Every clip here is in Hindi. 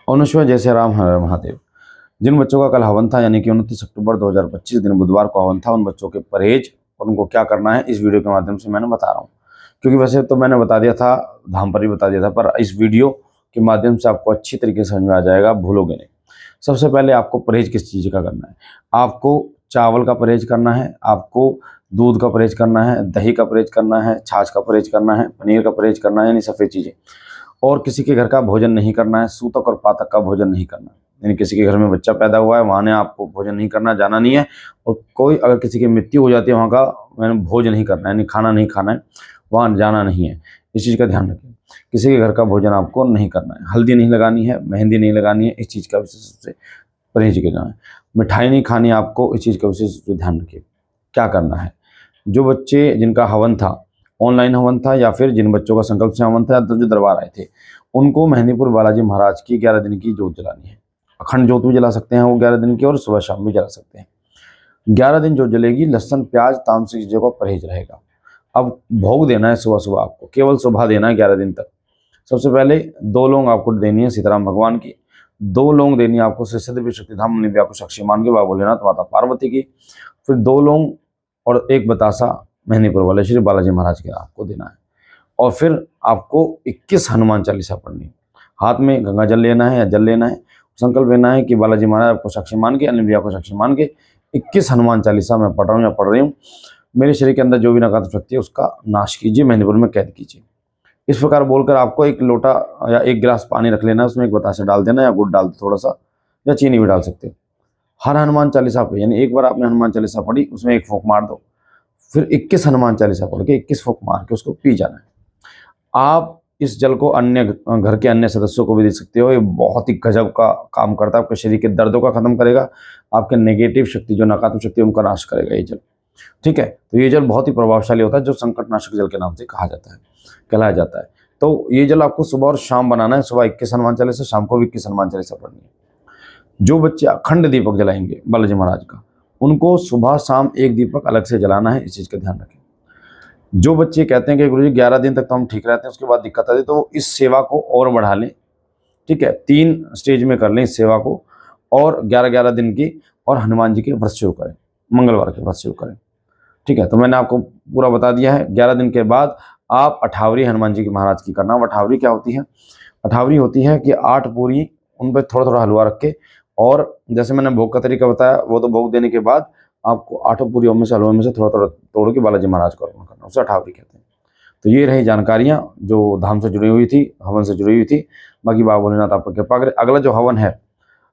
ओम शिवाय, जय श्री राम, हर हर महादेव। जिन बच्चों का कल हवन था यानी कि 29 अक्टूबर 2025 दिन बुधवार को हवन था, उन बच्चों के परहेज और उनको क्या करना है इस वीडियो के माध्यम से मैंने बता रहा हूँ। क्योंकि वैसे तो मैंने बता दिया था, धाम पर ही बता दिया था, पर इस वीडियो के माध्यम से आपको अच्छी तरीके से समझ में आ जाएगा, भूलोगे नहीं। सबसे पहले आपको परहेज किस चीज़ का करना है। आपको चावल का परहेज करना है, आपको दूध का परहेज करना है, दही का परहेज करना है, छाछ का परहेज करना है, पनीर का परहेज करना है, यानी सफ़ेद चीज़ें। और किसी के घर का भोजन नहीं करना है, सूतक और पातक का भोजन नहीं करना है। यानी किसी के घर में बच्चा पैदा हुआ है, वहाँ ने आपको भोजन नहीं करना, जाना नहीं है। और कोई अगर किसी की मृत्यु हो जाती है, वहाँ का मैंने भोज नहीं करना है, यानी खाना नहीं खाना है, वहाँ जाना नहीं है। इस चीज़ का ध्यान रखें। किसी के घर का भोजन आपको नहीं करना है, हल्दी नहीं लगानी है, मेहंदी नहीं लगानी है, इस चीज़ का विशेष रूप से परहेज करना है। मिठाई नहीं खानी आपको, इस चीज़ का विशेष रूप से ध्यान रखिए। क्या करना है, जो बच्चे जिनका हवन था, ऑनलाइन हवन था या फिर जिन बच्चों का संकल्प से हवन था या तो जो दरबार आए थे, उनको मेहंदीपुर बालाजी महाराज की 11 दिन की जोत जलानी है। अखंड जोत भी जला सकते हैं वो 11 दिन की, और सुबह शाम भी जला सकते हैं। 11 दिन जोत जलेगी। लहसुन प्याज तामसिक चीज़ों का परहेज रहेगा। अब भोग देना है सुबह सुबह, आपको केवल सुबह देना है 11 दिन तक। सबसे पहले 2 लौंग आपको देनी है सीताराम भगवान की, 2 लौंग देनी है आपको श्री सिद्धि शक्तिधाम मुनि व्याकुल साक्षी मान के बाबा भोलेनाथ माता पार्वती की, फिर 2 लौंग और 1 बतासा मेहंदीपुर वाले श्री बालाजी महाराज के आपको देना है। और फिर आपको 21 हनुमान चालीसा पढ़नी है। हाथ में गंगा जल लेना है या जल लेना है, संकल्प लेना है कि बालाजी महाराज आपको साक्षी मान के, अन्य भैया को साक्षी मान के 21 हनुमान चालीसा मैं पढ़ रहा हूँ या पढ़ रही हूँ, मेरे शरीर के अंदर जो भी नकारात्मक शक्ति है उसका नाश कीजिए, मेहंदीपुर में कैद कीजिए। इस प्रकार बोलकर आपको 1 लोटा या 1 गिलास पानी रख लेना है, उसमें 1 बतासा डाल देना या गुड़ डाल दो थोड़ा सा, या चीनी भी डाल सकते हो। हर हनुमान चालीसा पे, यानी एक बार आपने हनुमान चालीसा पढ़ी, उसमें 1 फूंक मार दो, फिर 21 हनुमान चालीसा पढ़ के 21 फूंक मार के उसको पी जाना है। आप इस जल को अन्य घर के अन्य सदस्यों को भी दे सकते हो। ये बहुत ही गजब का काम करता है, आपके शरीर के दर्दों का खत्म करेगा, आपके नेगेटिव शक्ति जो नकारात्मक शक्ति है उनका नाश करेगा ये जल। ठीक है, तो ये जल बहुत ही प्रभावशाली होता है, जो संकटनाशक जल के नाम से कहा जाता है, कहलाया जाता है। तो ये जल आपको सुबह और शाम बनाना है। सुबह 21 हनुमान चालीसा, शाम को भी 21 हनुमान चालीसा पढ़नी है। जो बच्चे अखंड दीपक जलाएंगे बालाजी महाराज का, उनको सुबह शाम 1 दीपक अलग से जलाना है, इस चीज़ का ध्यान रखें। जो बच्चे कहते हैं कि गुरुजी 11 दिन तक तो हम ठीक रहते हैं, उसके बाद दिक्कत आती है, तो इस सेवा को और बढ़ा लें। ठीक है, 3 स्टेज में कर लें इस सेवा को, और 11-11 दिन की, और हनुमान जी के व्रत शुरू करें, मंगलवार के व्रत शुरू करें। ठीक है, तो मैंने आपको पूरा बता दिया है। 11 दिन के बाद आप अठावरी हनुमान जी की महाराज की करना। अठावरी क्या होती है? अठावरी होती है कि 8 पूरी, उन पर थोड़ा थोड़ा हलवा रख के, और जैसे मैंने भोग का तरीका बताया, वो तो भोग देने के बाद आपको 8 पूरियों में से, हलवे में से थोड़ा थोड़ा तोड़ के बालाजी महाराज को अर्पण करना, उसे अठावरी कहते हैं। तो ये रही जानकारियाँ जो धाम से जुड़ी हुई थी, हवन से जुड़ी हुई थी। बाकी बाबा भोलेनाथ आपको कृपा करे। अगला जो हवन है,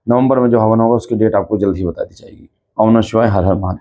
नवंबर में जो हवन होगा, उसकी डेट आपको जल्द ही बता दी जाएगी। ओम नमः शिवाय, हर हर महादेव।